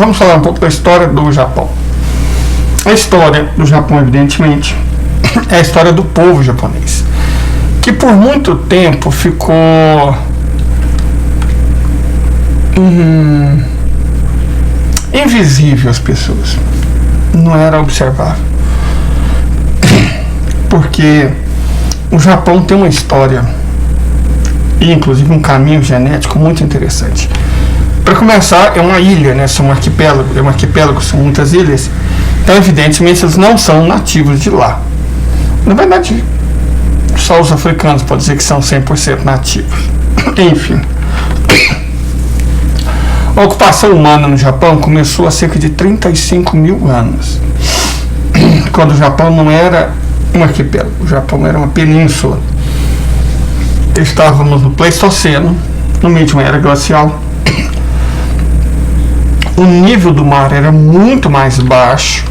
vamos falar um pouco da história do Japão. A história do Japão, evidentemente, é a história do povo japonês, que por muito tempo ficou invisível às pessoas, não era observável, porque o Japão tem uma história e inclusive um caminho genético muito interessante. Para começar, é uma ilha, né? São um arquipélago, são muitas ilhas, então evidentemente eles não são nativos de lá. Na verdade, só os africanos podem dizer que são 100% nativos. Enfim, a ocupação humana no Japão começou há cerca de 35 mil anos, quando o Japão não era um arquipélago, o Japão era uma península. Estávamos no Pleistoceno, no meio de uma era glacial. O nível do mar era muito mais baixo.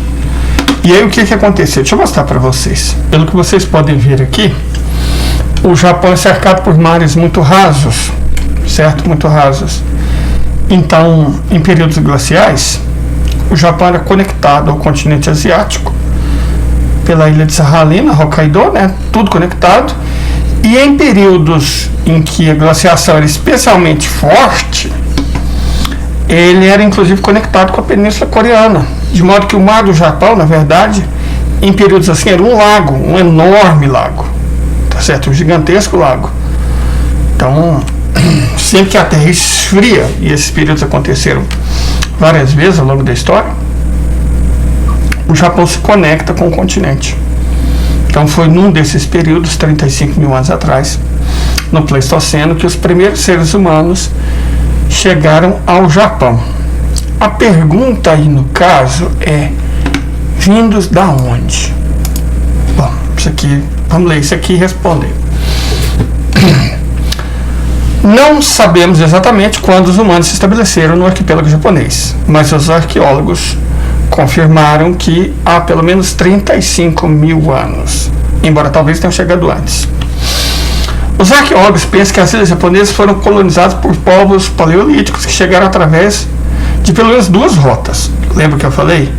E aí o que aconteceu? Deixa eu mostrar para vocês. Pelo que vocês podem ver aqui, o Japão é cercado por mares muito rasos, certo? Muito rasos. Então, em períodos glaciais, o Japão era conectado ao continente asiático pela ilha de Sahalin, Hokkaido, né? Tudo conectado. E em períodos em que a glaciação era especialmente forte, ele era inclusive conectado com a Península Coreana, de modo que o mar do Japão, na verdade, em períodos assim, era um lago, um enorme lago, tá certo? Um gigantesco lago. Então, sempre que a Terra esfria, e esses períodos aconteceram várias vezes ao longo da história, o Japão se conecta com o continente. Então foi num desses períodos, 35 mil anos atrás, no Pleistoceno, que os primeiros seres humanos chegaram ao Japão. A pergunta aí no caso é: vindos da onde? Bom, isso aqui, vamos ler isso aqui e responder. Não sabemos exatamente quando os humanos se estabeleceram no arquipélago japonês, mas os arqueólogos confirmaram que há pelo menos 35 mil anos, embora talvez tenham chegado antes. Os arqueólogos pensam que as ilhas japonesas foram colonizadas por povos paleolíticos que chegaram através de pelo menos duas rotas. Lembra que eu falei?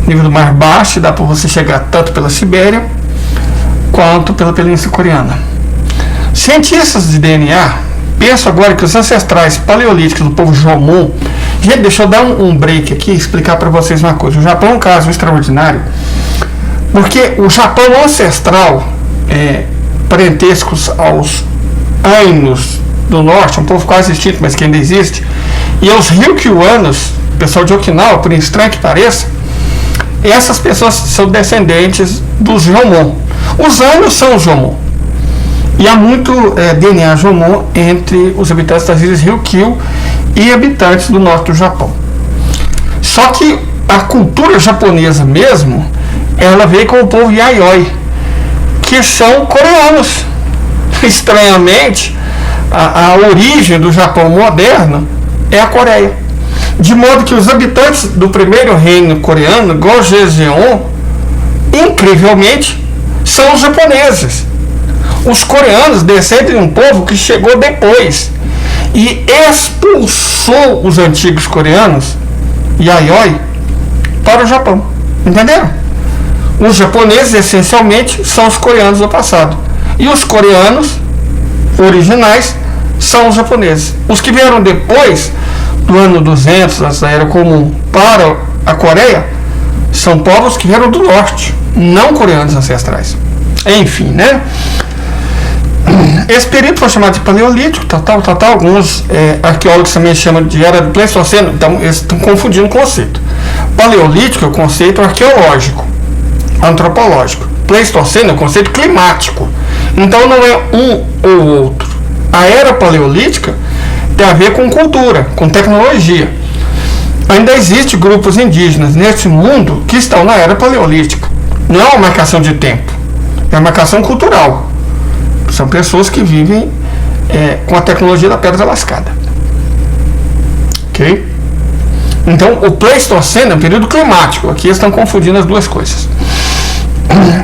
Nível do mar baixo, dá para você chegar tanto pela Sibéria quanto pela Península Coreana. Cientistas de DNA pensam agora que os ancestrais paleolíticos do povo Jomon. Gente, deixa eu dar um break aqui e explicar para vocês uma coisa. O Japão é um caso extraordinário, porque o Japão ancestral, parentescos aos Ainos do norte, um povo quase extinto, mas que ainda existe, e aos Ryukyuanos, pessoal de Okinawa, por estranho que pareça, essas pessoas são descendentes dos Jomon. Os Ainos são os Jomon. E há muito DNA Jomon entre os habitantes das ilhas Ryukyu e habitantes do norte do Japão. Só que a cultura japonesa mesmo, ela veio com o povo Yayoi, que são coreanos. Estranhamente, a origem do Japão moderno é a Coreia. De modo que os habitantes do primeiro reino coreano, Gojoseon, incrivelmente, são os japoneses. Os coreanos descendem de um povo que chegou depois e expulsou os antigos coreanos, Yayoi, para o Japão. Entenderam? Os japoneses, essencialmente, são os coreanos do passado. E os coreanos originais são os japoneses. Os que vieram depois do ano 200, da Era Comum, para a Coreia, são povos que vieram do norte, não coreanos ancestrais. Enfim, né? Esse período foi chamado de Paleolítico, alguns arqueólogos também chamam de Era do Pleistoceno, então eles estão confundindo o conceito. Paleolítico é o conceito arqueológico, antropológico. Pleistoceno é o conceito climático. Então não é um ou outro. A Era Paleolítica tem a ver com cultura, com tecnologia. Ainda existem grupos indígenas nesse mundo que estão na Era Paleolítica. Não é uma marcação de tempo, é uma marcação cultural. São pessoas que vivem com a tecnologia da pedra lascada. Ok? Então, o Pleistoceno é um período climático. Aqui eles estão confundindo as duas coisas.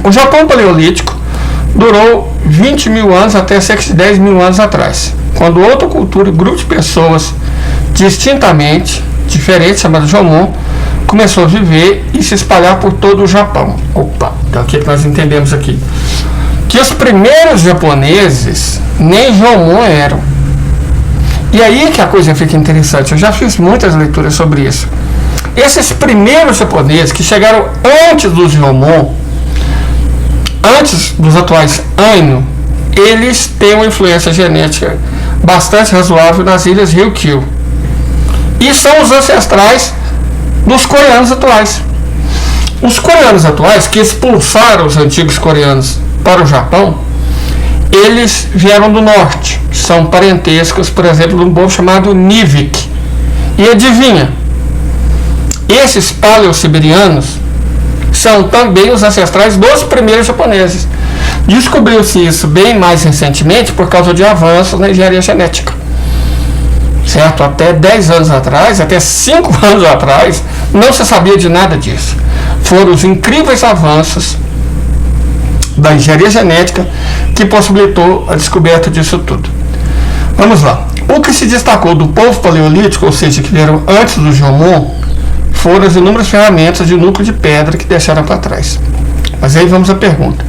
O Japão Paleolítico durou 20 mil anos até cerca de 10 mil anos atrás, quando outra cultura, grupo de pessoas distintamente, diferente, chamado Jomon, começou a viver e se espalhar por todo o Japão. Opa, então o que nós entendemos aqui? Que os primeiros japoneses nem Jomon eram. E aí que a coisa fica interessante. Eu já fiz muitas leituras sobre isso. Esses primeiros japoneses que chegaram antes dos Jomon, antes dos atuais Ainu, eles têm uma influência genética bastante razoável nas ilhas Ryukyu. E são os ancestrais dos coreanos atuais. Os coreanos atuais, que expulsaram os antigos coreanos para o Japão, eles vieram do norte. São parentescos, por exemplo, de um povo chamado Nivik. E adivinha? Esses paleossiberianos são também os ancestrais dos primeiros japoneses. Descobriu-se isso bem mais recentemente por causa de avanços na engenharia genética. Certo? Até 10 anos atrás, até 5 anos atrás, não se sabia de nada disso. Foram os incríveis avanços da engenharia genética que possibilitou a descoberta disso tudo. Vamos lá. O que se destacou do povo paleolítico, ou seja, que vieram antes do Jomon, foram as inúmeras ferramentas de núcleo de pedra que deixaram para trás. Mas aí vamos à pergunta.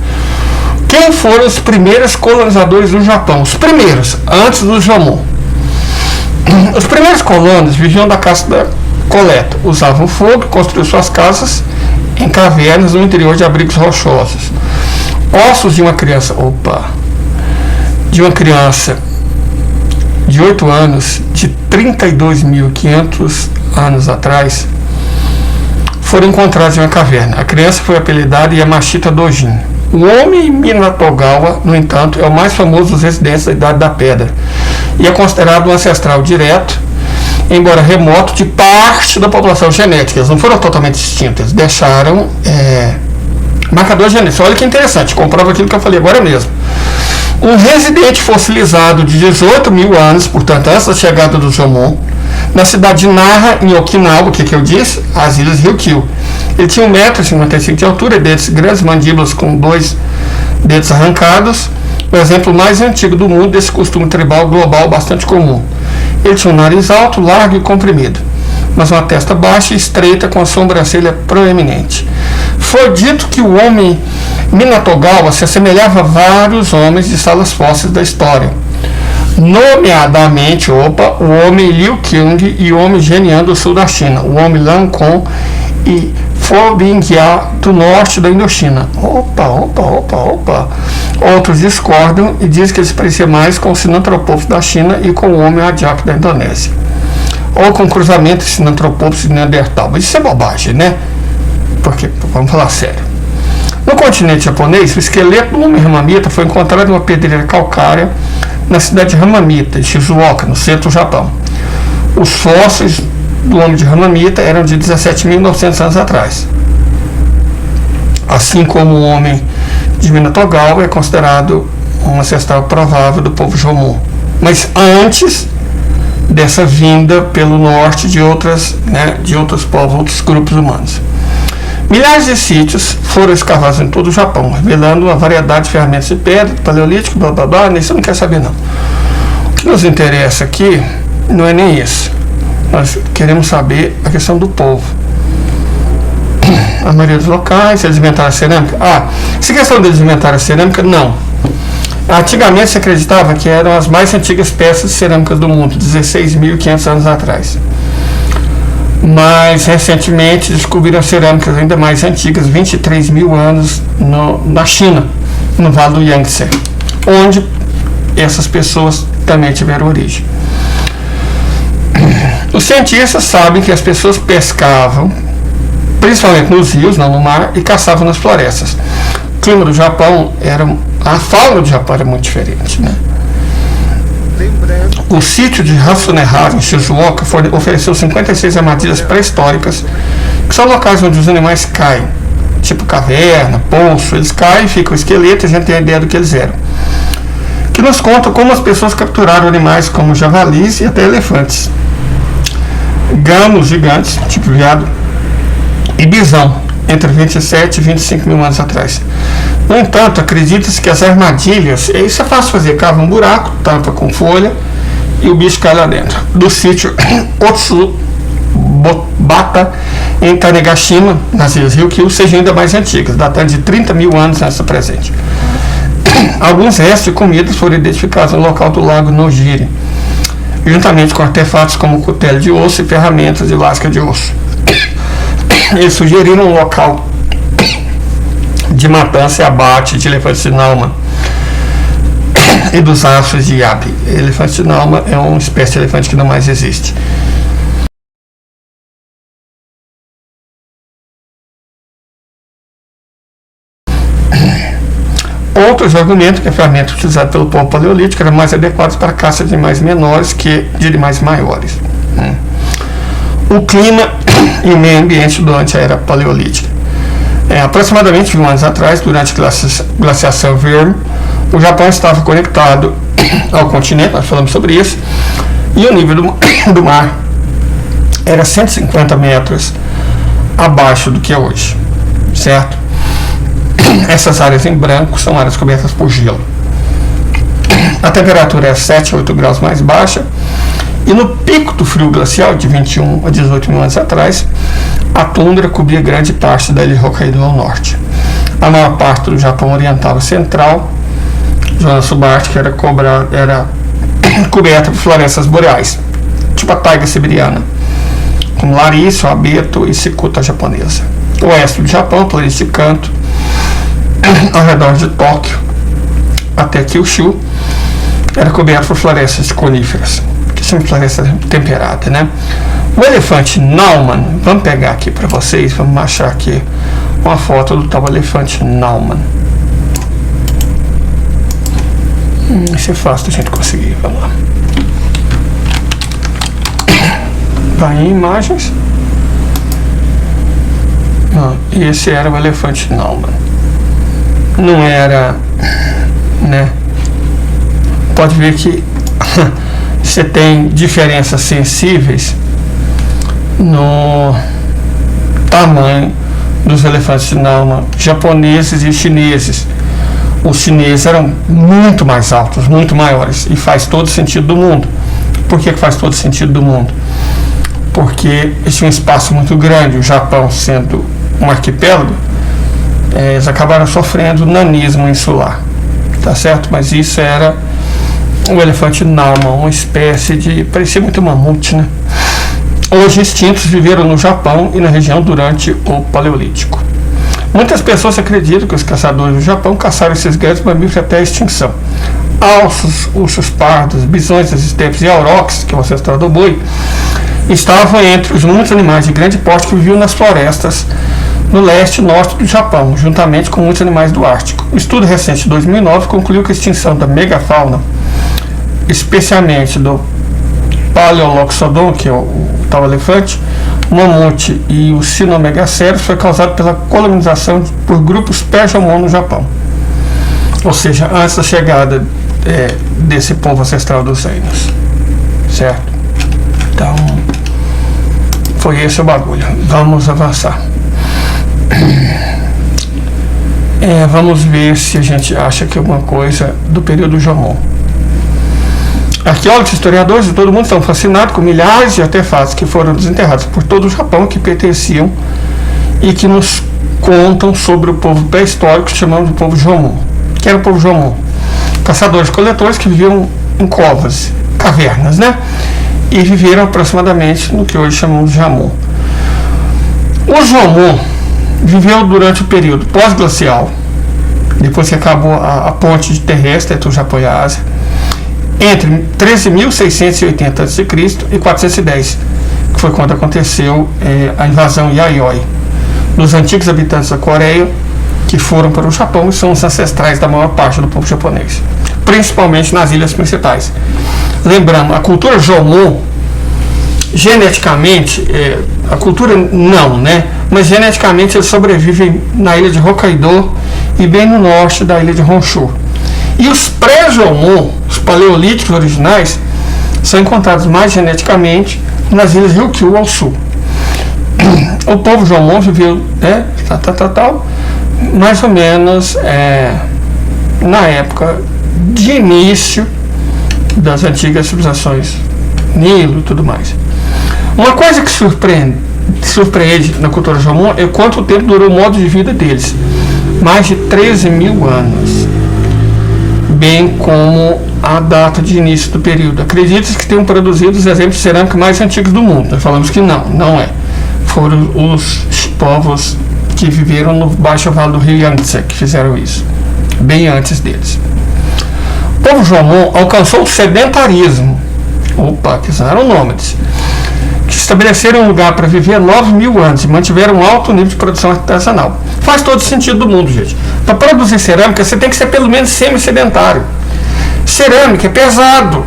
Quem foram os primeiros colonizadores do Japão? Os primeiros, antes do Jomon. Os primeiros colonos viviam da caça da coleta, usavam fogo, construíam suas casas em cavernas no interior de abrigos rochosos. Ossos de uma criança, de 8 anos, de 32.500 anos atrás, foram encontrados em uma caverna. A criança foi apelidada Yamashita Dojin. O homem Minatogawa, no entanto, é o mais famoso dos residentes da Idade da Pedra e é considerado um ancestral direto, embora remoto, de parte da população genética. Eles não foram totalmente extintos, eles deixaram marcador genético. Olha que interessante, comprova aquilo que eu falei agora mesmo. Um residente fossilizado de 18 mil anos, portanto, antes da chegada do Jomon, na cidade de Nara, em Okinawa, o que eu disse? As ilhas Ryukyu. Ele tinha 1,55 m de altura, dentes grandes, mandíbulas com 2 dedos arrancados, o exemplo mais antigo do mundo desse costume tribal global bastante comum. Ele tinha um nariz alto, largo e comprimido, mas uma testa baixa e estreita com a sobrancelha proeminente. Foi dito que o homem Minatogawa se assemelhava a vários homens de salas fósseis da história, nomeadamente o homem Liu Qing e o homem Genian do sul da China, o homem Lancôme e Fobinghia do norte da Indochina. Outros discordam e dizem que eles pareciam mais com o Sinanthropus da China e com o homem Adyak da Indonésia, ou com o cruzamento de Sinanthropus e Neandertal. Mas isso é bobagem, né? Porque, vamos falar sério. No continente japonês, o esqueleto do homem Hamamita foi encontrado em uma pedreira calcária na cidade de Hamamita, em Shizuoka, no centro do Japão. Os fósseis do homem de Hamamita eram de 17.900 anos atrás. Assim como o homem de Minatogawa é considerado um ancestral provável do povo Jomon. Mas antes dessa vinda pelo norte de outros povos, outros grupos humanos. Milhares de sítios foram escavados em todo o Japão, revelando uma variedade de ferramentas de pedra, paleolítico, isso eu não quero saber não. O que nos interessa aqui não é nem isso. Nós queremos saber a questão do povo. A maioria dos locais, eles inventaram a cerâmica. Essa questão deles inventarem a cerâmica, não. Antigamente se acreditava que eram as mais antigas peças cerâmicas do mundo, 16.500 anos atrás. Mas recentemente descobriram cerâmicas ainda mais antigas, 23 mil anos na China, no Vale do Yangtze, onde essas pessoas também tiveram origem. Os cientistas sabem que as pessoas pescavam, principalmente nos rios, não no mar, e caçavam nas florestas. O clima do Japão a fauna do Japão era muito diferente, né? O sítio de Hasunehara, em Shizuoka, ofereceu 56 armadilhas pré-históricas, que são locais onde os animais caem, tipo caverna, poço. Eles caem, fica o esqueleto e a gente tem a ideia do que eles eram. Que nos conta como as pessoas capturaram animais como javalis e até elefantes, gamos gigantes, tipo veado, e bisão, entre 27 e 25 mil anos atrás. No entanto, acredita-se que as armadilhas, isso é fácil fazer, cava um buraco, tampa com folha e o bicho cai lá dentro. Do sítio Otsubo, Bata, em Tanegashima, nas ilhas Ryukyu, sejam ainda mais antigas, datando de 30 mil anos antes do presente. Alguns restos de comidas foram identificados no local do lago Nojiri, juntamente com artefatos como cutelo de osso e ferramentas de lasca de osso. Eles sugeriram um local de matança e abate de elefantes de Nauman e dos astros de Yabe. Elefante de Nauman é uma espécie de elefante que não mais existe. Outros argumentam que a ferramenta utilizada pelo povo paleolítico era mais adequada para a caça de animais menores que de animais maiores. O clima e o meio ambiente durante a era paleolítica. Aproximadamente 1.000 anos atrás, durante a glaciação Würm, o Japão estava conectado ao continente, nós falamos sobre isso, e o nível do mar era 150 metros abaixo do que é hoje, certo? Essas áreas em branco são áreas cobertas por gelo. A temperatura é 7 a 8 graus mais baixa, e no pico do frio glacial, de 21 a 18 mil anos atrás, a tundra cobria grande parte da ilha de Hokkaido ao norte. A maior parte do Japão oriental e central, zona subártica, era coberta por florestas boreais, tipo a taiga siberiana, como Larissa, abeto e cicuta japonesa. O oeste do Japão, planície de Kanto, ao redor de Tóquio até Kyushu, era coberto por florestas de coníferas, que são florestas temperadas, né? O elefante Nauman, vamos pegar aqui para vocês, vamos achar aqui uma foto do tal elefante Nauman. Isso é fácil da gente conseguir, vamos lá. Vai em imagens. Esse era o elefante Nauman. Não era, né? Pode ver que você tem diferenças sensíveis no tamanho dos elefantes de Nauman japoneses e chineses. Os chineses eram muito mais altos, muito maiores, e faz todo sentido do mundo. Por que faz todo sentido do mundo? Porque esse é um espaço muito grande, o Japão sendo um arquipélago, eles acabaram sofrendo nanismo insular, tá certo? Mas isso era o elefante Nauman, uma espécie de, parecia muito mamute, né? Hoje extintos, viveram no Japão e na região durante o Paleolítico. Muitas pessoas acreditam que os caçadores do Japão caçaram esses grandes mamíferos até a extinção. Alces, ursos pardos, bisões das estepes e aurochs, que é o ancestral do boi, estavam entre os muitos animais de grande porte que viviam nas florestas no leste e norte do Japão, juntamente com muitos animais do Ártico. Um estudo recente de 2009 concluiu que a extinção da megafauna, especialmente do Paleoloxodon, que é o tal elefante, o mamute e o Cynomegacérus, foi causado pela colonização por grupos Persian-Mon no Japão. Ou seja, antes da chegada desse povo ancestral dos Ainos. Certo? Então, foi esse o bagulho. Vamos avançar. Vamos ver se a gente acha que alguma coisa do período Jomon. Arqueólogos, historiadores e todo mundo estão fascinados com milhares de artefatos que foram desenterrados por todo o Japão, que pertenciam e que nos contam sobre o povo pré-histórico, chamado de povo Jomon. Que era o povo Jomon? Caçadores-coletores que viviam em covas, cavernas, né? E viveram aproximadamente no que hoje chamamos de Jamon. O Jomon viveu durante o período pós-glacial, depois que acabou a ponte terrestre entre o Japão e a Ásia, entre 13.680 a.C. e 410, que foi quando aconteceu a invasão Yayoi, dos antigos habitantes da Coreia, que foram para o Japão e são os ancestrais da maior parte do povo japonês, principalmente nas ilhas principais. Lembrando, a cultura Jomon, geneticamente, a cultura não, né? Mas geneticamente eles sobrevivem na ilha de Hokkaido e bem no norte da ilha de Honshu. E os pré-Jomon, os paleolíticos originais, são encontrados mais geneticamente nas ilhas Ryukyu ao sul. O povo Jomon viveu mais ou menos na época de início das antigas civilizações Nilo e tudo mais. Uma coisa que surpreende na cultura Jomon é quanto tempo durou o modo de vida deles. Mais de 13 mil anos. Bem como a data de início do período. Acredita-se que tenham produzido os exemplos de cerâmica mais antigos do mundo. Nós falamos que não é. Foram os povos que viveram no baixo vale do rio Yangtze que fizeram isso, bem antes deles. O povo Jomon alcançou o sedentarismo, que eram nômades, que estabeleceram um lugar para viver 9.000 anos e mantiveram um alto nível de produção artesanal. Faz todo sentido do mundo, gente. Para produzir cerâmica, você tem que ser pelo menos semi-sedentário. Cerâmica é pesado.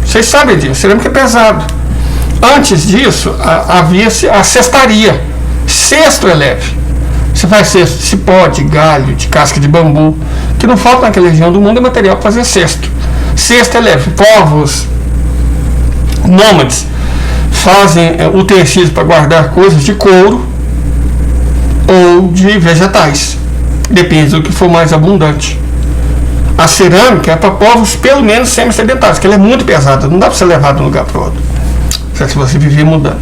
Vocês sabem disso, cerâmica é pesado. Antes disso, havia-se a cestaria. Cesto é leve. Você faz cesto de cipó, de galho, de casca de bambu. O que não falta naquela região do mundo é material para fazer cesto. Cesto é leve. Povos nômades fazem utensílios para guardar coisas de couro ou de vegetais. Depende do que for mais abundante. A cerâmica é para povos pelo menos semi-sedentários, porque ela é muito pesada, não dá para ser levada de um lugar para o outro. Se você viver mudando.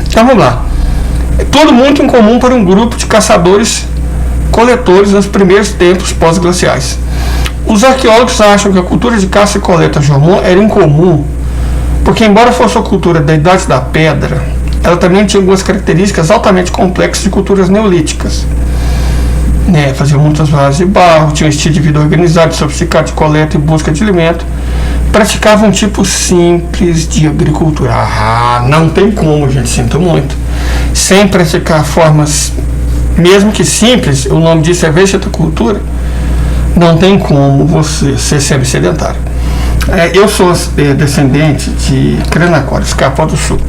Então vamos lá. É tudo muito em comum para um grupo de caçadores-coletores nos primeiros tempos pós-glaciais. Os arqueólogos acham que a cultura de caça e coleta Jomon era incomum, porque embora fosse a cultura da Idade da Pedra, ela também tinha algumas características altamente complexas de culturas neolíticas. Faziam muitas varas de barro, tinham um estilo de vida organizado, sofisticado de coleta e busca de alimento, praticavam um tipo simples de agricultura. Não tem como, gente, sinto muito. Sem praticar formas, mesmo que simples, o nome disso é vegetacultura, não tem como você ser semi-sedentário. Eu sou descendente de Crenacórios, Capó do Sul.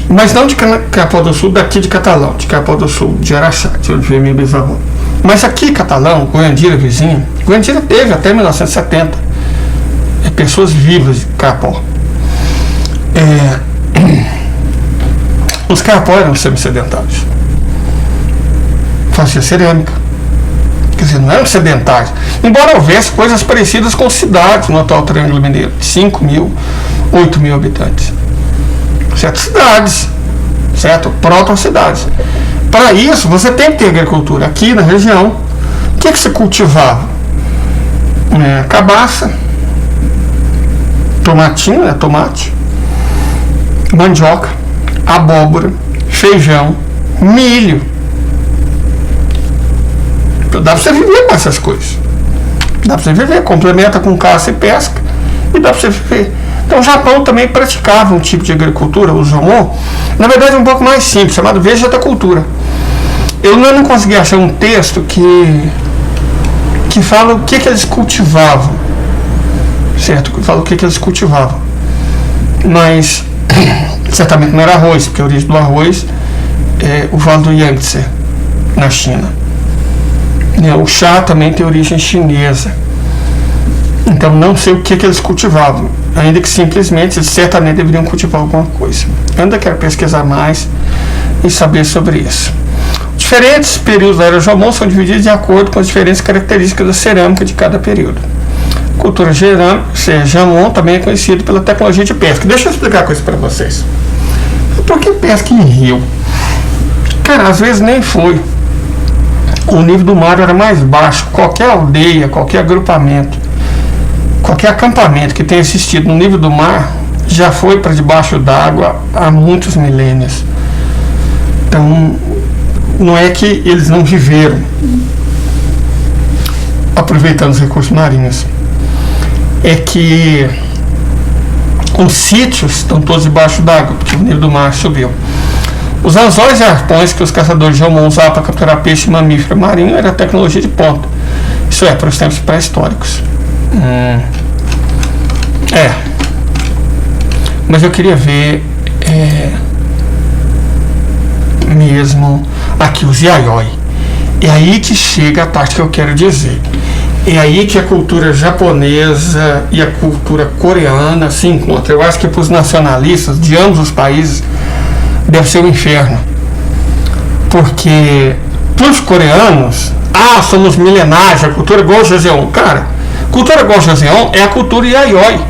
Mas não de Capó do Sul, daqui de Catalão, de Capó do Sul, de Araxá, de onde veio minha bisavó. Mas aqui, Catalão, Goiandira, vizinho, Goiandira teve até 1970 pessoas vivas de Capó. Os Capó eram semi-sedentários. Fazia cerâmica. Quer dizer, não eram sedentários. Embora houvesse coisas parecidas com cidades no atual Triângulo Mineiro, de 5.000, 8.000 habitantes. Certas cidades, certo? Proto-cidades. Para isso, você tem que ter agricultura. Aqui na região, o que se cultivava? Cabaça, tomatinho, tomate, mandioca, abóbora, feijão, milho. Dá para você viver com essas coisas. Dá para você viver, complementa com caça e pesca e dá para você viver. Então o Japão também praticava um tipo de agricultura, o Jomon, na verdade um pouco mais simples, chamado vegetacultura. Eu não consegui achar um texto que fala o que eles cultivavam, certo? Que fala o que eles cultivavam. Mas certamente não era arroz, porque a origem do arroz é o Vale do Yangtze, na China. O chá também tem origem chinesa. Então não sei o que eles cultivavam, ainda que simplesmente eles certamente deveriam cultivar alguma coisa. Eu ainda quero pesquisar mais e saber sobre isso. Diferentes períodos da era Jomon são divididos de acordo com as diferentes características da cerâmica de cada período. A cultura Jomon também é conhecida pela tecnologia de pesca. Deixa eu explicar uma coisa para vocês. Por que pesca em rio? Cara, às vezes nem foi. O nível do mar era mais baixo. Qualquer aldeia, qualquer agrupamento, qualquer acampamento que tenha existido no nível do mar já foi para debaixo d'água há muitos milênios. Então, não é que eles não viveram aproveitando os recursos marinhos. É que os sítios estão todos debaixo d'água, porque o nível do mar subiu. Os anzóis e arpões que os caçadores de Jomon usavam para capturar peixe e mamífero marinho era tecnologia de ponta. Isso é, para os tempos pré-históricos. Mas eu queria ver mesmo aqui os Yayoi. É aí que chega a parte que eu quero dizer. É aí que a cultura japonesa e a cultura coreana se encontram. Eu acho que para os nacionalistas de ambos os países deve ser um inferno. Porque para os coreanos, somos milenares, a cultura Gojoseon. Cara, cultura Gojoseon é a cultura Yayoi.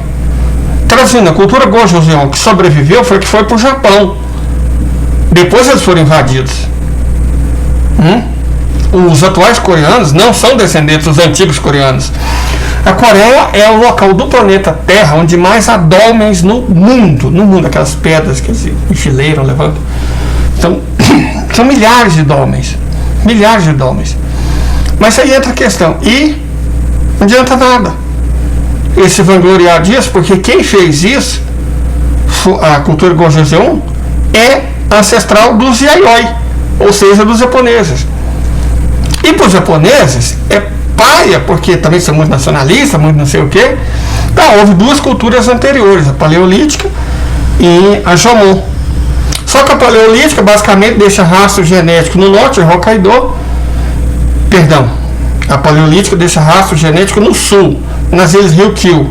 Traduzindo, a cultura Gojoseon que sobreviveu foi que foi para o Japão. Depois eles foram invadidos. Os atuais coreanos não são descendentes dos antigos coreanos. A Coreia é o local do planeta Terra onde mais há dólmens no mundo, aquelas pedras que eles enfileiram, levantam. Então, são milhares de dólmens. Mas aí entra a questão, e não adianta nada esse vangloriar disso, porque quem fez isso, a cultura Gojoseon, é ancestral dos Yayoi, ou seja, dos japoneses. E para os japoneses é paia, porque também são muito nacionalistas, muito não sei o que. Então, houve duas culturas anteriores, a paleolítica e a Jomon. Só que a paleolítica basicamente deixa rastro genético no norte, em Hokkaido. Perdão, a paleolítica deixa rastro genético no sul, nas ilhas Ryukyu.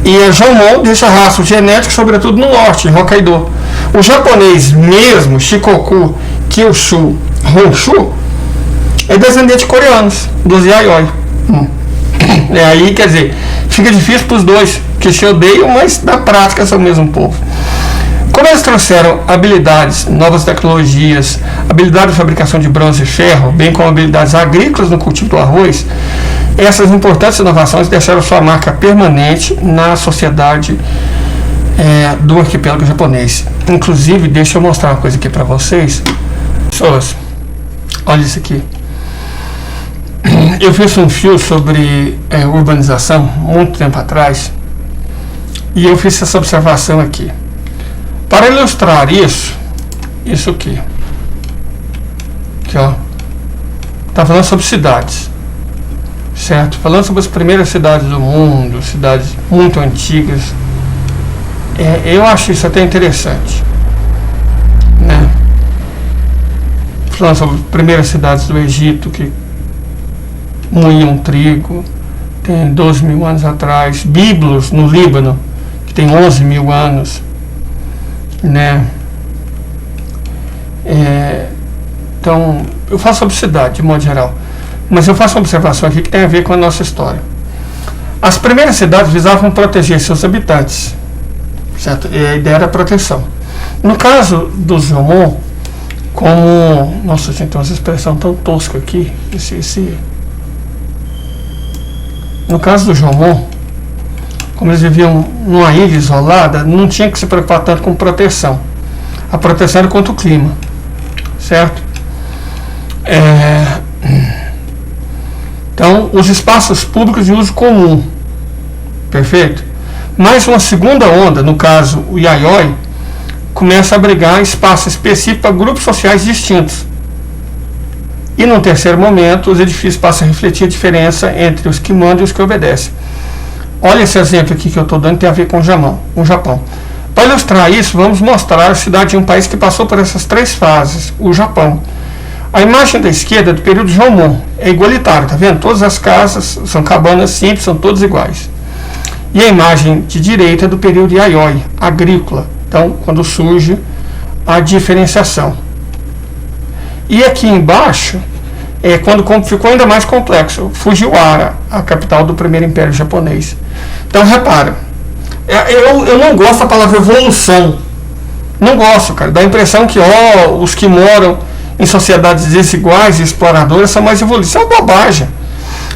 E a Jomon deixa rastro genético sobretudo no norte, em Hokkaido. O japonês mesmo, Shikoku, Kyushu, Honshu, é descendente de coreanos, dos Yayoi. Aí, quer dizer, fica difícil para os dois, que se odeiam, mas na prática são o mesmo povo. Como eles trouxeram habilidades, novas tecnologias, habilidade de fabricação de bronze e ferro, bem como habilidades agrícolas no cultivo do arroz, essas importantes inovações deixaram sua marca permanente na sociedade do arquipélago japonês. Inclusive, deixa eu mostrar uma coisa aqui para vocês. Pessoas, olha isso aqui. Eu fiz um fio sobre urbanização muito tempo atrás e eu fiz essa observação aqui. Para ilustrar isso aqui, ó, tá falando sobre cidades, certo? Falando sobre as primeiras cidades do mundo, cidades muito antigas. Eu acho isso até interessante, né? Falando sobre as primeiras cidades do Egito que moíam trigo, tem 12 mil anos atrás. Biblos no Líbano, que tem 11 mil anos, né? Então, eu faço sobre cidade, de modo geral, mas eu faço uma observação aqui que tem a ver com a nossa história. As primeiras cidades visavam proteger seus habitantes, certo? E a ideia era a proteção. No caso do Jomon, como... Nossa, gente, tem uma expressão tão tosca aqui. No caso do Jomon, como eles viviam numa ilha isolada, não tinha que se preocupar tanto com proteção. A proteção era contra o clima, certo? Então, os espaços públicos de uso comum, perfeito? Mas uma segunda onda, no caso o Yayoi, começa a abrigar espaço específico para grupos sociais distintos. E num terceiro momento, os edifícios passam a refletir a diferença entre os que mandam e os que obedecem. Olha esse exemplo aqui que eu estou dando, tem a ver com o Japão. Para ilustrar isso, vamos mostrar a cidade de um país que passou por essas três fases, o Japão. A imagem da esquerda é do período Jomon, é igualitário, tá vendo? Todas as casas são cabanas simples, são todas iguais. E a imagem de direita é do período Yayoi, agrícola, então quando surge a diferenciação. E aqui embaixo é quando ficou ainda mais complexo, Fujiwara, a capital do primeiro império japonês. Então repara, eu não gosto da palavra evolução, não gosto, cara, dá a impressão que os que moram em sociedades desiguais e exploradoras são mais evoluídos. Isso é uma bobagem.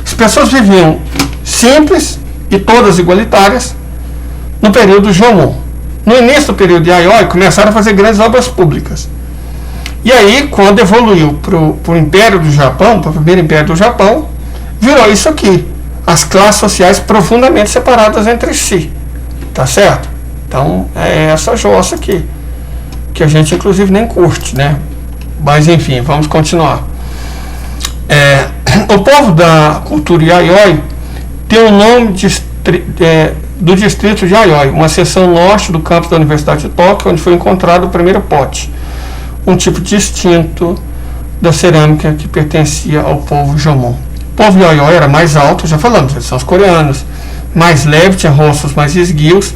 As pessoas viviam simples e todas igualitárias no período Jomon. No início do período Yayoi, começaram a fazer grandes obras públicas. E aí, quando evoluiu para o Império do Japão, para o primeiro Império do Japão, virou isso aqui. As classes sociais profundamente separadas entre si. Tá certo? Então, é essa jossa aqui, que a gente, inclusive, nem curte, né? Mas, enfim, vamos continuar. O povo da cultura Yayoi tem o nome do distrito de Yayoi, uma seção norte do campus da Universidade de Tóquio, onde foi encontrado o primeiro pote, um tipo distinto da cerâmica que pertencia ao povo Jomon. O povo Yayoi era mais alto, já falamos, eles são os coreanos, mais leve, tinha rostos mais esguios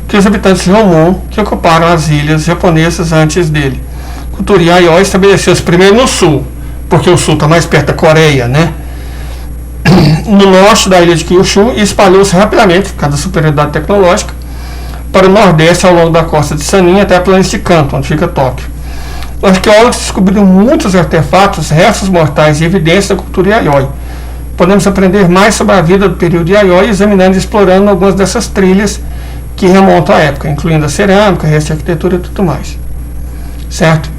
que os habitantes de Jomon, que ocuparam as ilhas japonesas antes dele. A cultura Yayoi estabeleceu-se primeiro no sul, porque o sul está mais perto da Coreia, né? No norte da ilha de Kyushu, e espalhou-se rapidamente, por causa da superioridade tecnológica, para o nordeste ao longo da costa de Sanin até a planície de Kanto, onde fica Tóquio. Os arqueólogos descobriram muitos artefatos, restos mortais e evidências da cultura Yayoi. Podemos aprender mais sobre a vida do período Yayoi examinando e explorando algumas dessas trilhas que remontam à época, incluindo a cerâmica, restos de arquitetura e tudo mais. Certo?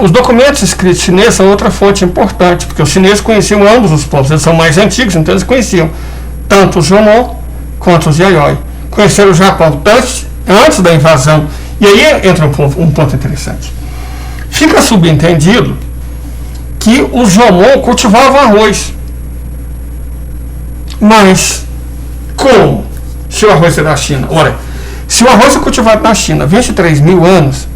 Os documentos escritos chineses são outra fonte importante, porque os chineses conheciam ambos os povos, eles são mais antigos, então eles conheciam tanto os Jomon quanto os Yayoi. Conheceram o Japão antes da invasão. E aí entra um ponto interessante. Fica subentendido que os Jomon cultivavam arroz. Mas como? Se o arroz é da China. Olha, se o arroz é cultivado na China há 23 mil anos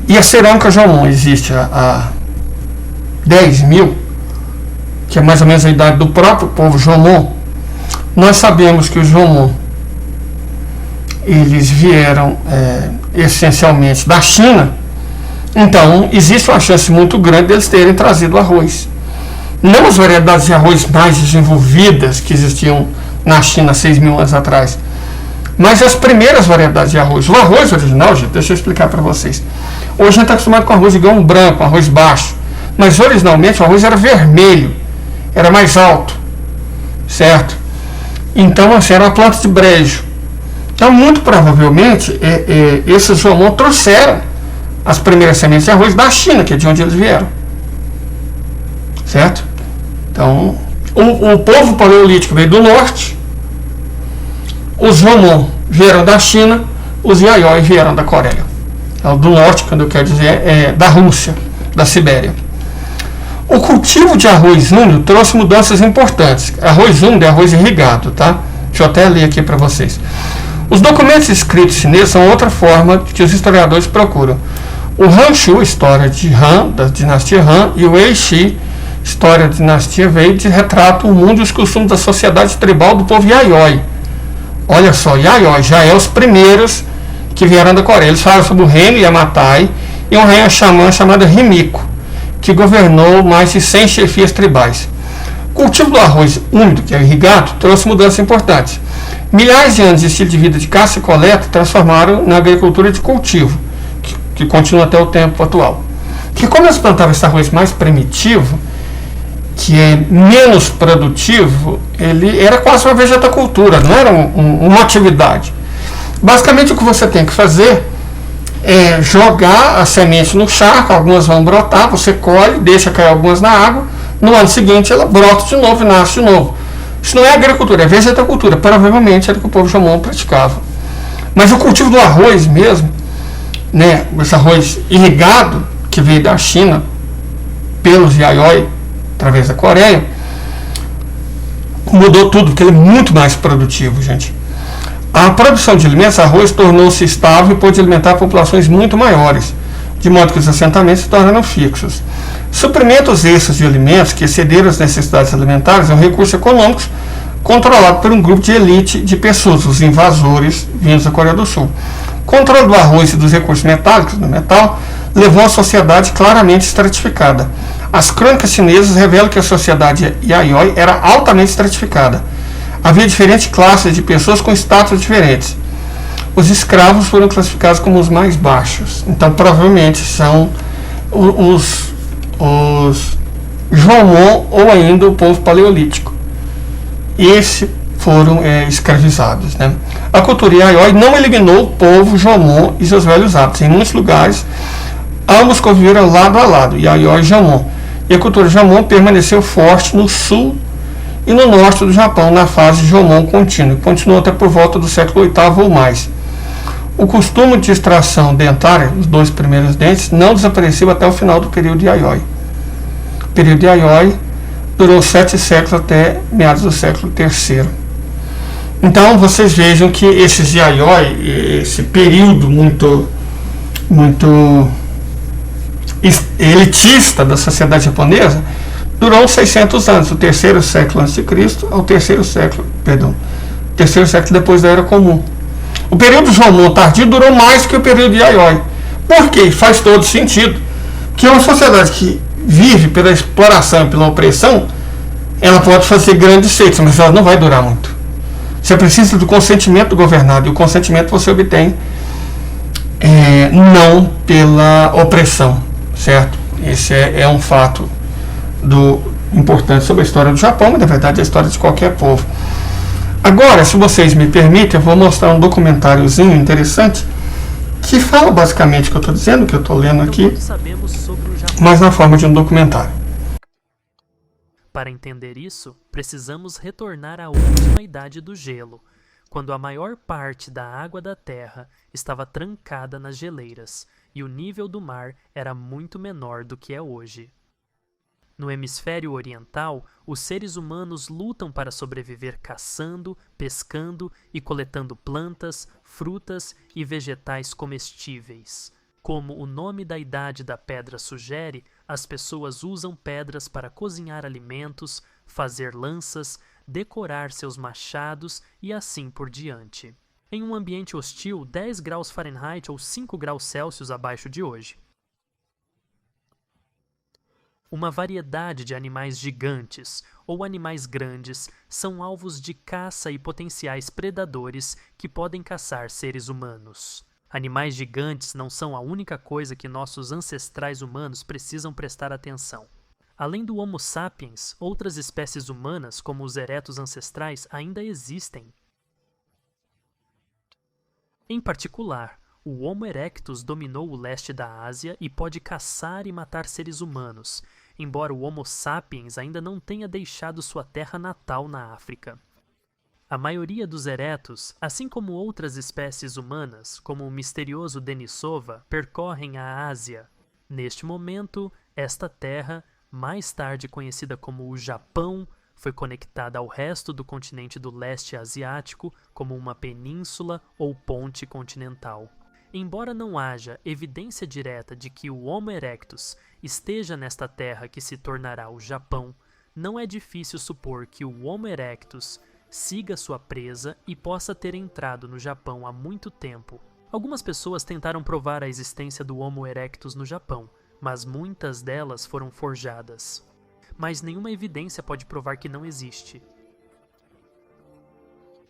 e a cerâmica Jomon existe há 10 mil, que é mais ou menos a idade do próprio povo Jomon, nós sabemos que os Jomon eles vieram essencialmente da China. Então existe uma chance muito grande deles terem trazido arroz. Não as variedades de arroz mais desenvolvidas que existiam na China 6 mil anos atrás, mas as primeiras variedades de arroz. O arroz original, gente, deixa eu explicar para vocês. Hoje a gente está acostumado com arroz de grão branco, arroz baixo, mas originalmente o arroz era vermelho, era mais alto, certo? Então assim, era uma planta de brejo. Então muito provavelmente esses Jomon trouxeram as primeiras sementes de arroz da China, que é de onde eles vieram, certo? Então o povo paleolítico veio do norte, os Jomon vieram da China, os Yayoi vieram da Coreia. Do norte, quando eu quero dizer, da Rússia, da Sibéria. O cultivo de arroz úmido trouxe mudanças importantes. Arroz úmido é arroz irrigado, tá? Deixa eu até ler aqui para vocês. Os documentos escritos chineses são outra forma que os historiadores procuram. O Han Shu, história de Han, da dinastia Han, e o Wei Shi, história da dinastia Wei, retratam o mundo e os costumes da sociedade tribal do povo Yayoi. Olha só, Yayoi já é os primeiros que vieram da Coreia. Eles falam sobre o reino Yamatai e um rei xamã chamado Himiko, que governou mais de 100 chefias tribais. O cultivo do arroz úmido, que é irrigado, trouxe mudanças importantes. Milhares de anos de estilo de vida de caça e coleta transformaram na agricultura de cultivo, que continua até o tempo atual. Porque como eles plantavam esse arroz mais primitivo, que é menos produtivo, ele era quase uma vegetacultura, não era uma atividade. Basicamente o que você tem que fazer é jogar a semente no charco, algumas vão brotar, você colhe, deixa cair algumas na água, no ano seguinte ela brota de novo e nasce de novo. Isso não é agricultura, é vegetacultura, provavelmente era o que o povo Jomon praticava. Mas o cultivo do arroz mesmo, né, esse arroz irrigado, que veio da China, pelos Yayoi, através da Coreia, mudou tudo, porque ele é muito mais produtivo, gente. A produção de alimentos, arroz, tornou-se estável e pôde alimentar populações muito maiores, de modo que os assentamentos se tornaram fixos. Suprimentos extras de alimentos que excederam as necessidades alimentares é um recurso econômico controlado por um grupo de elite de pessoas, os invasores vindos da Coreia do Sul. O controle do arroz e dos recursos metálicos, do metal, levou a sociedade claramente estratificada. As crônicas chinesas revelam que a sociedade Yayoi era altamente estratificada. Havia diferentes classes de pessoas com status diferentes. Os escravos foram classificados como os mais baixos. Então, provavelmente, são os Jomon ou ainda o povo paleolítico. Esses foram escravizados, né? A cultura Yayoi não eliminou o povo Jomon e seus velhos hábitos. Em muitos lugares, ambos conviveram lado a lado, Yayoi e Jomon. E a cultura Jomon permaneceu forte no sul e no norte do Japão, na fase Jomon contínua, que continuou até por volta do século VIII ou mais. O costume de extração dentária, os 2 primeiros dentes, não desapareceu até o final do período Yayoi. O período Yayoi durou 7 séculos até meados do século III. Então, vocês vejam que esses Yayoi, esse período muito elitista da sociedade japonesa, durou 600 anos, do 3º século a.C. ao 3º século depois da Era Comum. O período Jomon tardio durou mais do que o período Yayoi. Por quê? Faz todo sentido. Que uma sociedade que vive pela exploração e pela opressão, ela pode fazer grandes feitos, mas ela não vai durar muito. Você precisa do consentimento do governado, e o consentimento você obtém não pela opressão, certo? Esse é um fato importante sobre a história do Japão, mas na verdade é a história de qualquer povo. Agora, se vocês me permitem, eu vou mostrar um documentáriozinho interessante que fala basicamente o que eu estou dizendo, que eu estou lendo aqui, mas na forma de um documentário. Para entender isso, precisamos retornar à última idade do gelo, quando a maior parte da água da Terra estava trancada nas geleiras e o nível do mar era muito menor do que é hoje. No hemisfério oriental, os seres humanos lutam para sobreviver caçando, pescando e coletando plantas, frutas e vegetais comestíveis. Como o nome da idade da pedra sugere, as pessoas usam pedras para cozinhar alimentos, fazer lanças, decorar seus machados e assim por diante. Em um ambiente hostil, 10 graus Fahrenheit ou 5 graus Celsius abaixo de hoje. Uma variedade de animais gigantes ou animais grandes são alvos de caça e potenciais predadores que podem caçar seres humanos. Animais gigantes não são a única coisa que nossos ancestrais humanos precisam prestar atenção. Além do Homo sapiens, outras espécies humanas, como os eretos ancestrais, ainda existem. Em particular, o Homo erectus dominou o leste da Ásia e pode caçar e matar seres humanos, embora o Homo sapiens ainda não tenha deixado sua terra natal na África. A maioria dos eretos, assim como outras espécies humanas, como o misterioso Denisova, percorrem a Ásia. Neste momento, esta terra, mais tarde conhecida como o Japão, foi conectada ao resto do continente do leste asiático como uma península ou ponte continental. Embora não haja evidência direta de que o Homo erectus esteja nesta terra que se tornará o Japão, não é difícil supor que o Homo erectus siga sua presa e possa ter entrado no Japão há muito tempo. Algumas pessoas tentaram provar a existência do Homo erectus no Japão, mas muitas delas foram forjadas. Mas nenhuma evidência pode provar que não existe.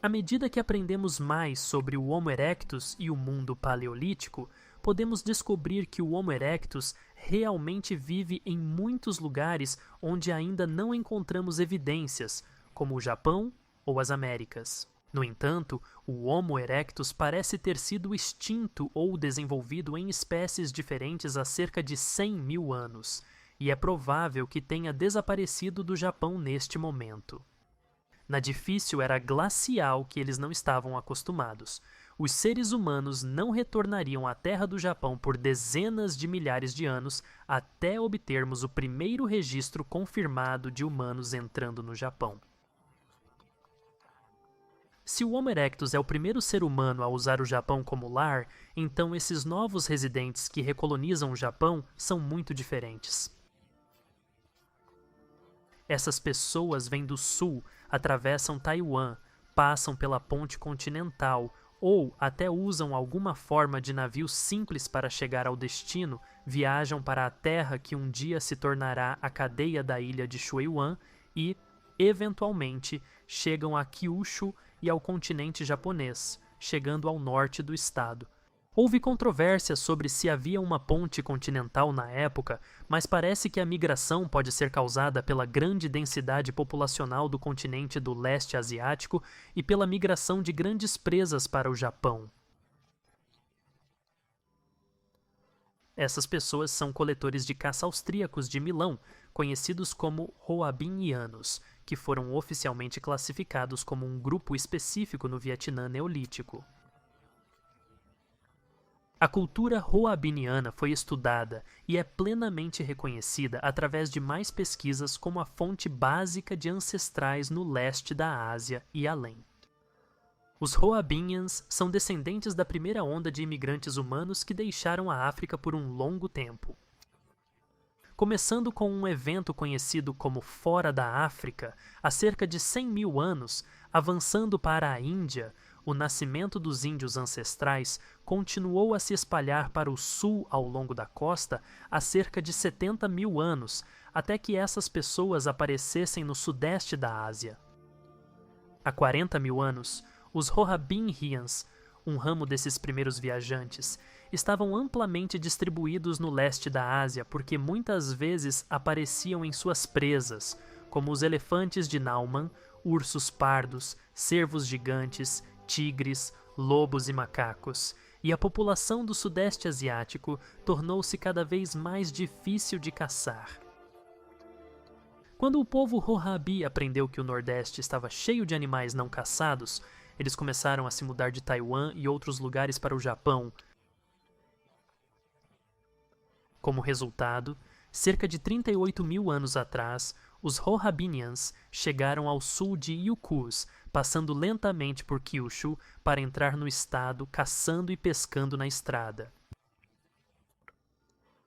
À medida que aprendemos mais sobre o Homo erectus e o mundo paleolítico, podemos descobrir que o Homo erectus realmente vive em muitos lugares onde ainda não encontramos evidências, como o Japão ou as Américas. No entanto, o Homo erectus parece ter sido extinto ou desenvolvido em espécies diferentes há cerca de 100 mil anos, e é provável que tenha desaparecido do Japão neste momento. Na difícil era glacial que eles não estavam acostumados. Os seres humanos não retornariam à terra do Japão por dezenas de milhares de anos até obtermos o primeiro registro confirmado de humanos entrando no Japão. Se o Homo erectus é o primeiro ser humano a usar o Japão como lar, então esses novos residentes que recolonizam o Japão são muito diferentes. Essas pessoas vêm do sul, atravessam Taiwan, passam pela ponte continental ou até usam alguma forma de navio simples para chegar ao destino, viajam para a terra que um dia se tornará a cadeia da ilha de Shuiwan e, eventualmente, chegam a Kyushu e ao continente japonês, chegando ao norte do estado. Houve controvérsia sobre se havia uma ponte continental na época, mas parece que a migração pode ser causada pela grande densidade populacional do continente do leste asiático e pela migração de grandes presas para o Japão. Essas pessoas são coletores de caça austríacos de Milão, conhecidos como Hoabinianos, que foram oficialmente classificados como um grupo específico no Vietnã Neolítico. A cultura hoabiniana foi estudada e é plenamente reconhecida através de mais pesquisas como a fonte básica de ancestrais no leste da Ásia e além. Os Hoabinians são descendentes da primeira onda de imigrantes humanos que deixaram a África por um longo tempo. Começando com um evento conhecido como Fora da África, há cerca de 100 mil anos, avançando para a Índia, o nascimento dos índios ancestrais continuou a se espalhar para o sul ao longo da costa há cerca de 70 mil anos, até que essas pessoas aparecessem no sudeste da Ásia. Há 40 mil anos, os Rohabin-Hyans, um ramo desses primeiros viajantes, estavam amplamente distribuídos no leste da Ásia porque muitas vezes apareciam em suas presas, como os elefantes de Nauman, ursos pardos, cervos gigantes, tigres, lobos e macacos, e a população do Sudeste Asiático tornou-se cada vez mais difícil de caçar. Quando o povo Rohabi aprendeu que o Nordeste estava cheio de animais não caçados, eles começaram a se mudar de Taiwan e outros lugares para o Japão. Como resultado, cerca de 38 mil anos atrás, os Rohabinians chegaram ao sul de Yukos, passando lentamente por Kyushu para entrar no estado, caçando e pescando na estrada.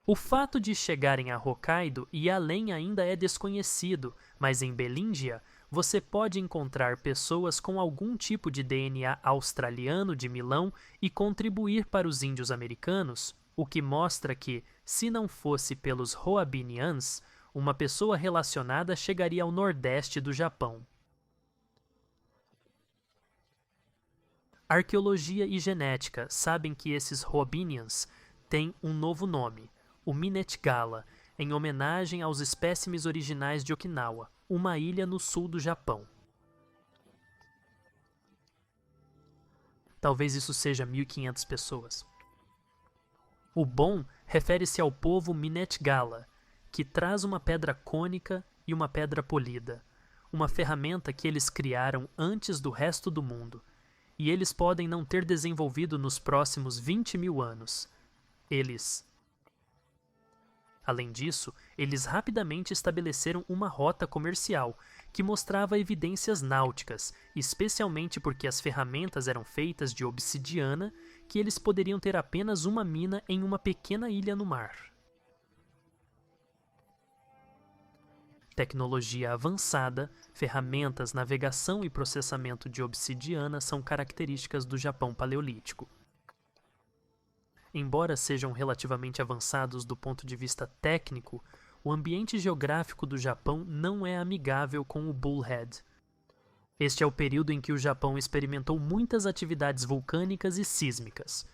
O fato de chegarem a Hokkaido e além ainda é desconhecido, mas em Belíndia você pode encontrar pessoas com algum tipo de DNA australiano de Milão e contribuir para os índios americanos, o que mostra que, se não fosse pelos Rohabinians, uma pessoa relacionada chegaria ao nordeste do Japão. Arqueologia e genética sabem que esses Rohabinians têm um novo nome, o Minetgala, em homenagem aos espécimes originais de Okinawa, uma ilha no sul do Japão. Talvez isso seja 1.500 pessoas. O Bon refere-se ao povo Minetgala, que traz uma pedra cônica e uma pedra polida, uma ferramenta que eles criaram antes do resto do mundo, e eles podem não ter desenvolvido nos próximos 20 mil anos. Além disso, eles rapidamente estabeleceram uma rota comercial que mostrava evidências náuticas, especialmente porque as ferramentas eram feitas de obsidiana, que eles poderiam ter apenas uma mina em uma pequena ilha no mar. Tecnologia avançada, ferramentas, navegação e processamento de obsidiana são características do Japão paleolítico. Embora sejam relativamente avançados do ponto de vista técnico, o ambiente geográfico do Japão não é amigável com o Bullhead. Este é o período em que o Japão experimentou muitas atividades vulcânicas e sísmicas.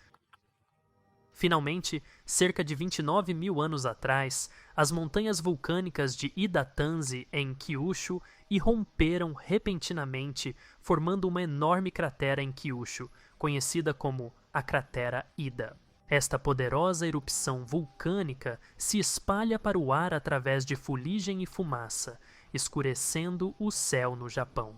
Finalmente, cerca de 29 mil anos atrás, as montanhas vulcânicas de Idatanzi, em Kyushu, irromperam repentinamente, formando uma enorme cratera em Kyushu, conhecida como a Cratera Ida. Esta poderosa erupção vulcânica se espalha para o ar através de fuligem e fumaça, escurecendo o céu no Japão.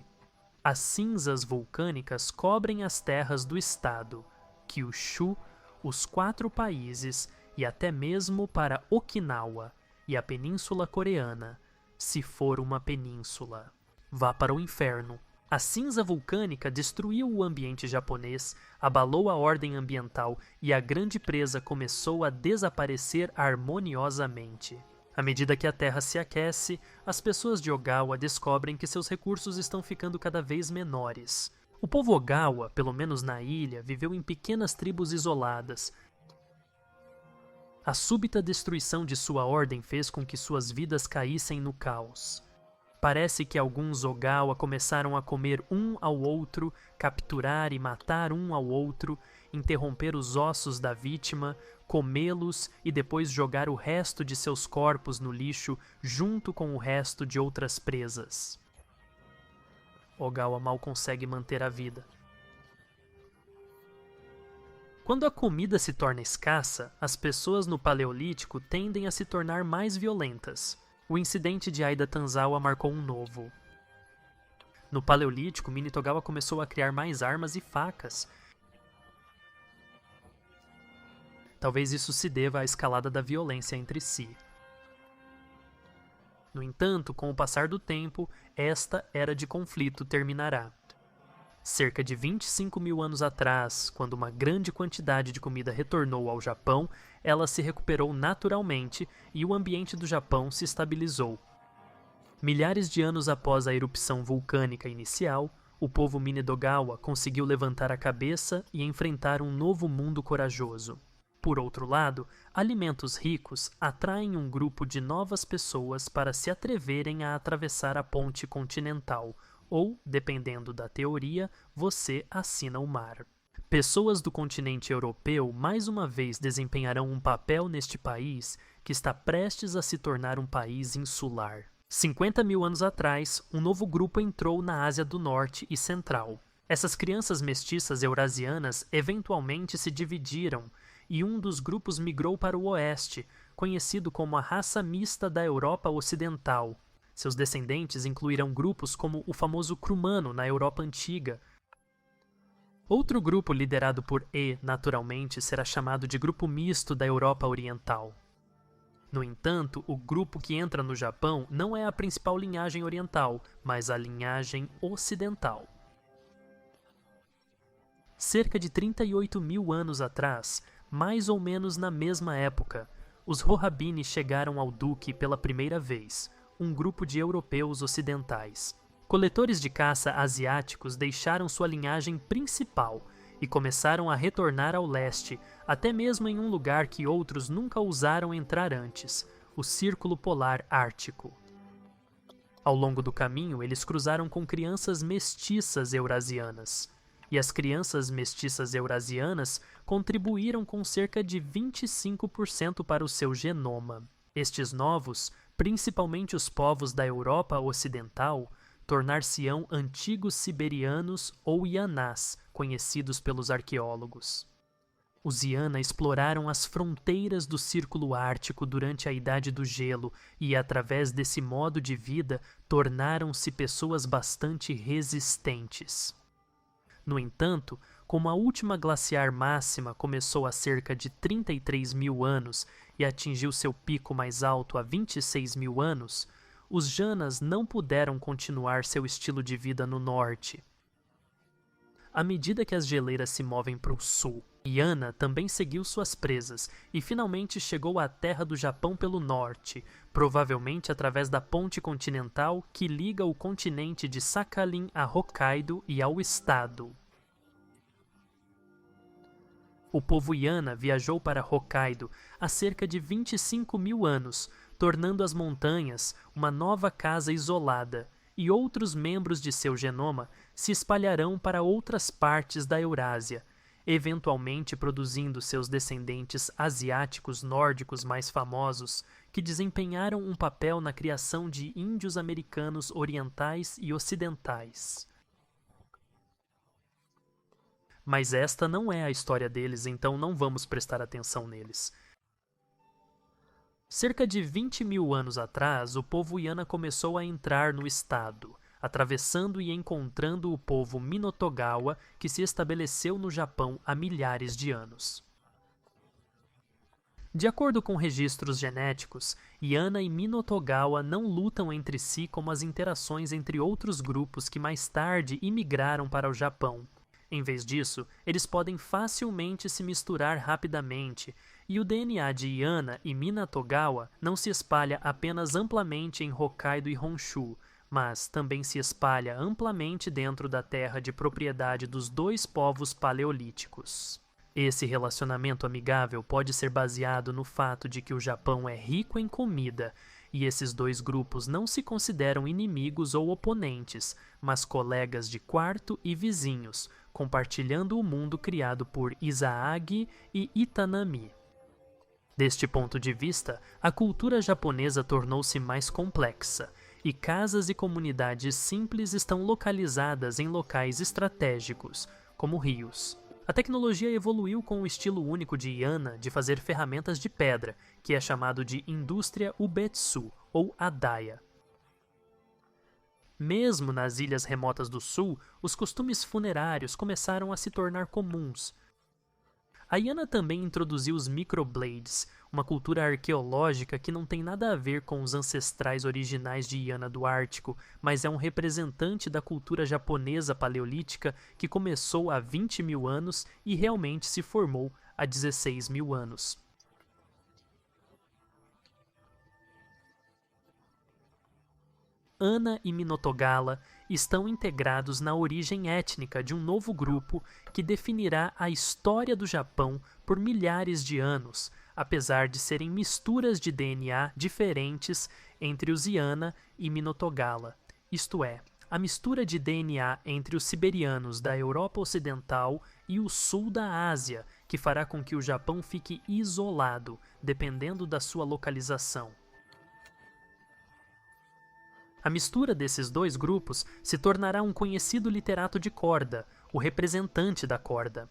As cinzas vulcânicas cobrem as terras do estado, Kyushu, os 4 países e até mesmo para Okinawa e a Península Coreana, se for uma península. Vá para o inferno. A cinza vulcânica destruiu o ambiente japonês, abalou a ordem ambiental e a grande presa começou a desaparecer harmoniosamente. À medida que a Terra se aquece, as pessoas de Ogawa descobrem que seus recursos estão ficando cada vez menores. O povo Ogawa, pelo menos na ilha, viveu em pequenas tribos isoladas. A súbita destruição de sua ordem fez com que suas vidas caíssem no caos. Parece que alguns Ogawa começaram a comer um ao outro, capturar e matar um ao outro, interromper os ossos da vítima, comê-los e depois jogar o resto de seus corpos no lixo junto com o resto de outras presas. Ogawa mal consegue manter a vida. Quando a comida se torna escassa, as pessoas no Paleolítico tendem a se tornar mais violentas. O incidente de Aida Tanzawa marcou um novo. No Paleolítico, Minetogawa começou a criar mais armas e facas. Talvez isso se deva à escalada da violência entre si. No entanto, com o passar do tempo, esta era de conflito terminará. Cerca de 25 mil anos atrás, quando uma grande quantidade de comida retornou ao Japão, ela se recuperou naturalmente e o ambiente do Japão se estabilizou. Milhares de anos após a erupção vulcânica inicial, o povo Minedogawa conseguiu levantar a cabeça e enfrentar um novo mundo corajoso. Por outro lado, alimentos ricos atraem um grupo de novas pessoas para se atreverem a atravessar a ponte continental, ou, dependendo da teoria, você assina o mar. Pessoas do continente europeu mais uma vez desempenharão um papel neste país que está prestes a se tornar um país insular. 50 mil anos atrás, um novo grupo entrou na Ásia do Norte e Central. Essas crianças mestiças eurasianas eventualmente se dividiram e um dos grupos migrou para o oeste, conhecido como a raça mista da Europa Ocidental. Seus descendentes incluirão grupos como o famoso Crumano na Europa Antiga. Outro grupo liderado por E, naturalmente, será chamado de Grupo Misto da Europa Oriental. No entanto, o grupo que entra no Japão não é a principal linhagem oriental, mas a linhagem ocidental. Cerca de 38 mil anos atrás, mais ou menos na mesma época, os Rohabini chegaram ao Duque pela primeira vez, um grupo de europeus ocidentais. Coletores de caça asiáticos deixaram sua linhagem principal e começaram a retornar ao leste, até mesmo em um lugar que outros nunca ousaram entrar antes, o Círculo Polar Ártico. Ao longo do caminho, eles cruzaram com crianças mestiças eurasianas, e as crianças mestiças eurasianas contribuíram com cerca de 25% para o seu genoma. Estes novos, principalmente os povos da Europa Ocidental, tornar-se-ão antigos siberianos ou Ianás, conhecidos pelos arqueólogos. Os Iana exploraram as fronteiras do Círculo Ártico durante a Idade do Gelo e, através desse modo de vida, tornaram-se pessoas bastante resistentes. No entanto, como a última glaciar máxima começou há cerca de 33 mil anos e atingiu seu pico mais alto há 26 mil anos, os Janas não puderam continuar seu estilo de vida no norte. À medida que as geleiras se movem para o sul, Iana também seguiu suas presas e finalmente chegou à terra do Japão pelo norte, provavelmente através da ponte continental que liga o continente de Sakhalin a Hokkaido e ao estado. O povo Iana viajou para Hokkaido há cerca de 25 mil anos, tornando as montanhas uma nova casa isolada, e outros membros de seu genoma se espalharão para outras partes da Eurásia, eventualmente produzindo seus descendentes asiáticos nórdicos mais famosos, que desempenharam um papel na criação de índios americanos orientais e ocidentais. Mas esta não é a história deles, então não vamos prestar atenção neles. Cerca de 20 mil anos atrás, o povo Iana começou a entrar no estado, atravessando e encontrando o povo Minotogawa, que se estabeleceu no Japão há milhares de anos. De acordo com registros genéticos, Iana e Minotogawa não lutam entre si como as interações entre outros grupos que mais tarde imigraram para o Japão. Em vez disso, eles podem facilmente se misturar rapidamente, e o DNA de Iana e Minatogawa não se espalha apenas amplamente em Hokkaido e Honshu, mas também se espalha amplamente dentro da terra de propriedade dos dois povos paleolíticos. Esse relacionamento amigável pode ser baseado no fato de que o Japão é rico em comida, e esses dois grupos não se consideram inimigos ou oponentes, mas colegas de quarto e vizinhos, compartilhando o mundo criado por Izanagi e Itanami. Deste ponto de vista, a cultura japonesa tornou-se mais complexa, e casas e comunidades simples estão localizadas em locais estratégicos, como rios. A tecnologia evoluiu com o estilo único de Iana de fazer ferramentas de pedra, que é chamado de indústria Ubetsu, ou Adaya. Mesmo nas ilhas remotas do sul, os costumes funerários começaram a se tornar comuns. A Iana também introduziu os microblades, uma cultura arqueológica que não tem nada a ver com os ancestrais originais de Iana do Ártico, mas é um representante da cultura japonesa paleolítica que começou há 20 mil anos e realmente se formou há 16 mil anos. Ana e Minotogala estão integrados na origem étnica de um novo grupo que definirá a história do Japão por milhares de anos, apesar de serem misturas de DNA diferentes entre os Iana e Minotogala, isto é, a mistura de DNA entre os siberianos da Europa Ocidental e o sul da Ásia, que fará com que o Japão fique isolado, dependendo da sua localização. A mistura desses dois grupos se tornará um conhecido literato de corda, o representante da corda,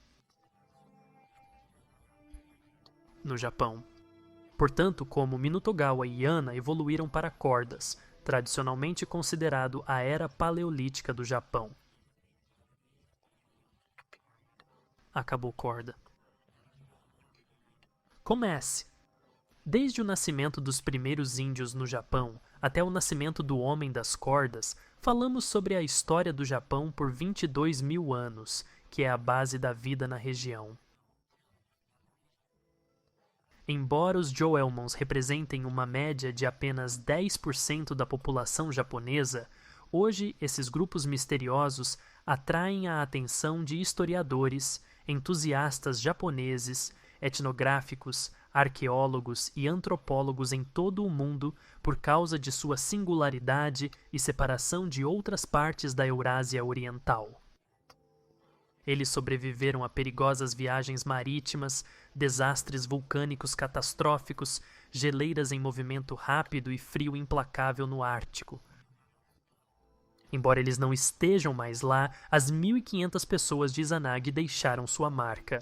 no Japão. Portanto, como Minotogawa e Yana evoluíram para cordas, tradicionalmente considerado a era paleolítica do Japão. Acabou corda. Comece. Desde o nascimento dos primeiros índios no Japão até o nascimento do homem das cordas, falamos sobre a história do Japão por 22 mil anos, que é a base da vida na região. Embora os Joelmons representem uma média de apenas 10% da população japonesa, hoje esses grupos misteriosos atraem a atenção de historiadores, entusiastas japoneses, etnográficos, arqueólogos e antropólogos em todo o mundo por causa de sua singularidade e separação de outras partes da Eurásia Oriental. Eles sobreviveram a perigosas viagens marítimas, desastres vulcânicos catastróficos, geleiras em movimento rápido e frio implacável no Ártico. Embora eles não estejam mais lá, as 1.500 pessoas de Izanagi deixaram sua marca.